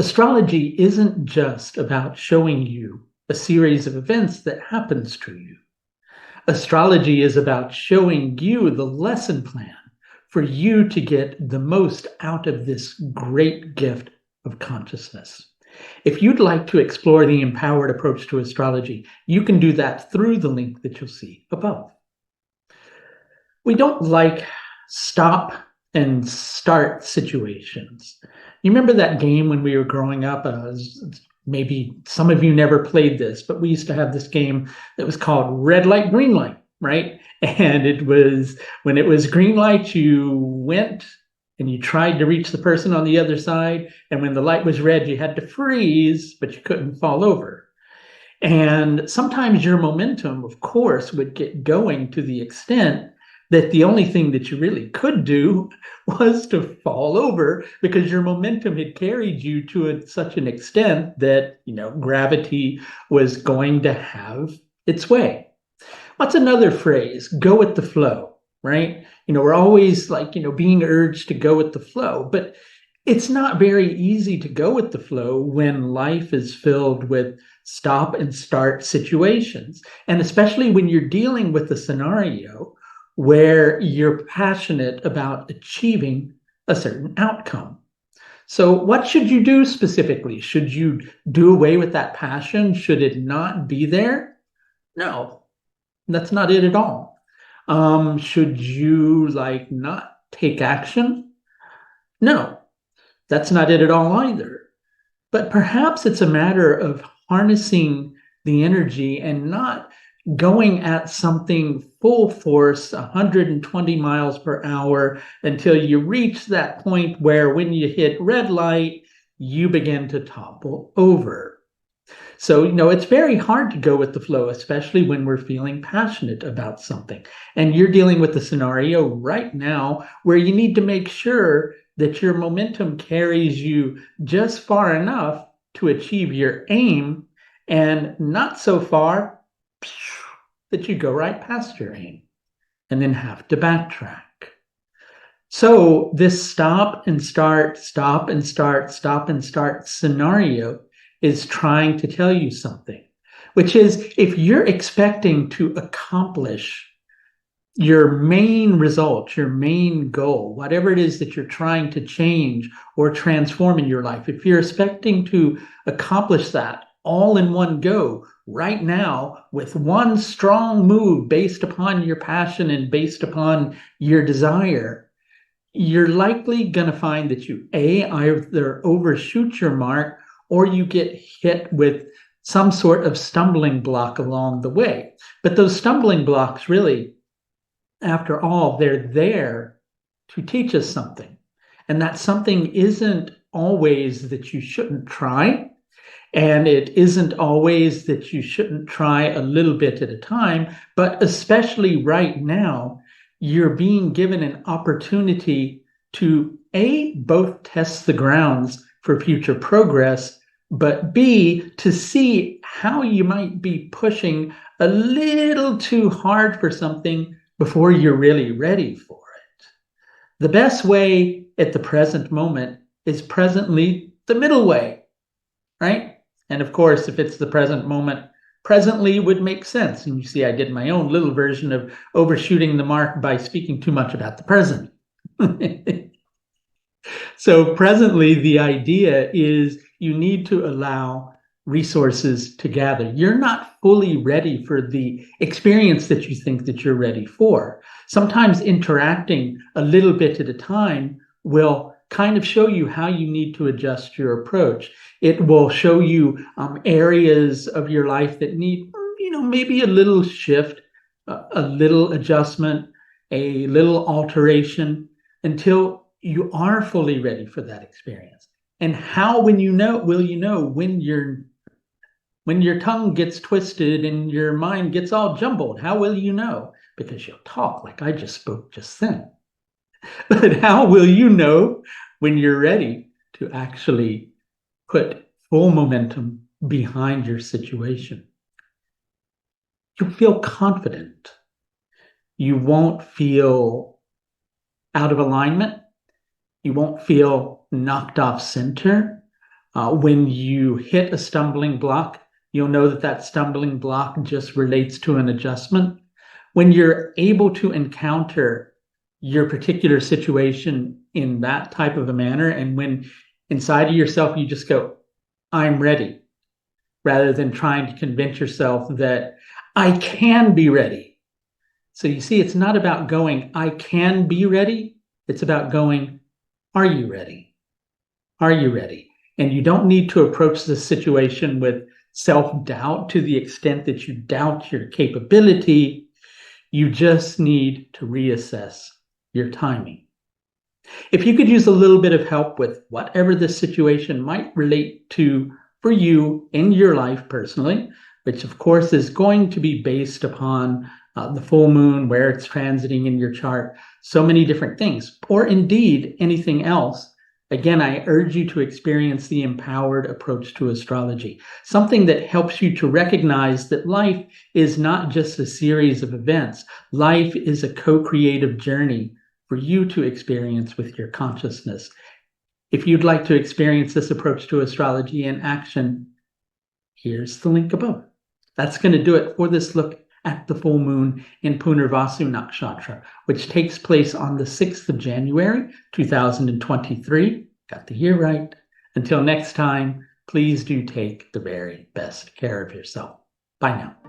Astrology isn't just about showing you a series of events that happens to you. Astrology is about showing you the lesson plan for you to get the most out of this great gift of consciousness. If you'd like to explore the empowered approach to astrology, you can do that through the link that you'll see above. We don't like stop and start situations. You remember that game when we were growing up? Maybe some of you never played this, but we used to have this game that was called red light, green light, right? And it was when it was green light, you went and you tried to reach the person on the other side. And when the light was red, you had to freeze, but you couldn't fall over. And sometimes your momentum, of course, would get going to the extent that the only thing that you really could do was to fall over because your momentum had carried you to such an extent that, gravity was going to have its way. What's another phrase? Go with the flow, right? We're always like, being urged to go with the flow, but it's not very easy to go with the flow when life is filled with stop and start situations. And especially when you're dealing with a scenario where you're passionate about achieving a certain outcome. So what should you do specifically? Should you do away with that passion? Should it not be there? No, that's not it at all. Should you not take action? No, that's not it at all either. But perhaps it's a matter of harnessing the energy and not going at something full force, 120 miles per hour, until you reach that point where when you hit red light, you begin to topple over. So, it's very hard to go with the flow, especially when we're feeling passionate about something. And you're dealing with a scenario right now where you need to make sure that your momentum carries you just far enough to achieve your aim and not so far that you go right past your aim and then have to backtrack. So this stop and start, stop and start, stop and start scenario is trying to tell you something, which is if you're expecting to accomplish your main result, your main goal, whatever it is that you're trying to change or transform in your life, if you're expecting to accomplish that all in one go right now with one strong move based upon your passion and based upon your desire, you're likely going to find that you either overshoot your mark or you get hit with some sort of stumbling block along the way. But those stumbling blocks really, after all, they're there to teach us something. And that something isn't always that you shouldn't try. And it isn't always that you shouldn't try a little bit at a time, but especially right now, you're being given an opportunity to A, both test the grounds for future progress, but B, to see how you might be pushing a little too hard for something before you're really ready for it. The best way at the present moment is presently the middle way, right? And of course, if it's the present moment, presently would make sense. And you see, I did my own little version of overshooting the mark by speaking too much about the present. So presently, the idea is you need to allow resources to gather. You're not fully ready for the experience that you think that you're ready for. Sometimes interacting a little bit at a time will kind of show you how you need to adjust your approach. It will show you areas of your life that need, maybe a little shift, a little adjustment, a little alteration until you are fully ready for that experience. And how, will you know when your tongue gets twisted and your mind gets all jumbled? How will you know? Because you'll talk like I just spoke just then. But how will you know when you're ready to actually put full momentum behind your situation? You feel confident. You won't feel out of alignment. You won't feel knocked off center. When you hit a stumbling block, you'll know that that stumbling block just relates to an adjustment. When you're able to encounter your particular situation in that type of a manner, and when inside of yourself you just go, I'm ready, rather than trying to convince yourself that I can be ready. So you see, it's not about going, I can be ready. It's about going, are you ready? Are you ready? And you don't need to approach this situation with self-doubt to the extent that you doubt your capability. You just need to reassess your timing. If you could use a little bit of help with whatever this situation might relate to for you in your life personally, which of course is going to be based upon the full moon, where it's transiting in your chart, so many different things, or indeed anything else. Again, I urge you to experience the empowered approach to astrology, something that helps you to recognize that life is not just a series of events. Life is a co-creative journey for you to experience with your consciousness. If you'd like to experience this approach to astrology in action, here's the link above. That's going to do it for this look at the full moon in Punarvasu Nakshatra, which takes place on the 6th of January, 2023. Got the year right. Until next time, please do take the very best care of yourself. Bye now.